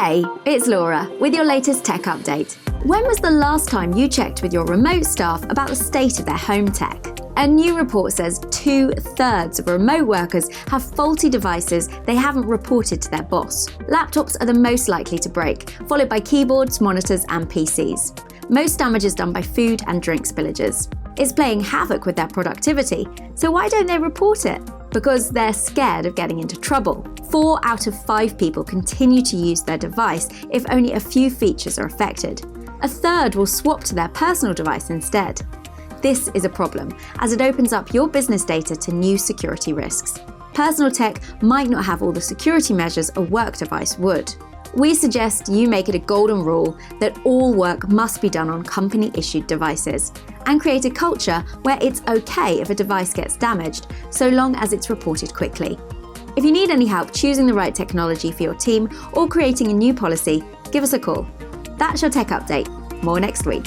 Hey, it's Laura with your latest tech update. When was the last time you checked with your remote staff about the state of their home tech? A new report says 2/3 of remote workers have faulty devices they haven't reported to their boss. Laptops are the most likely to break, followed by keyboards, monitors, and PCs. Most damage is done by food and drink spillages. It's playing havoc with their productivity, so why don't they report it? Because they're scared of getting into trouble. 4 out of 5 people continue to use their device if only a few features are affected. A third will swap to their personal device instead. This is a problem, as it opens up your business data to new security risks. Personal tech might not have all the security measures a work device would. We suggest you make it a golden rule that all work must be done on company-issued devices, and create a culture where it's okay if a device gets damaged, so long as it's reported quickly. If you need any help choosing the right technology for your team or creating a new policy, give us a call. That's your tech update. More next week.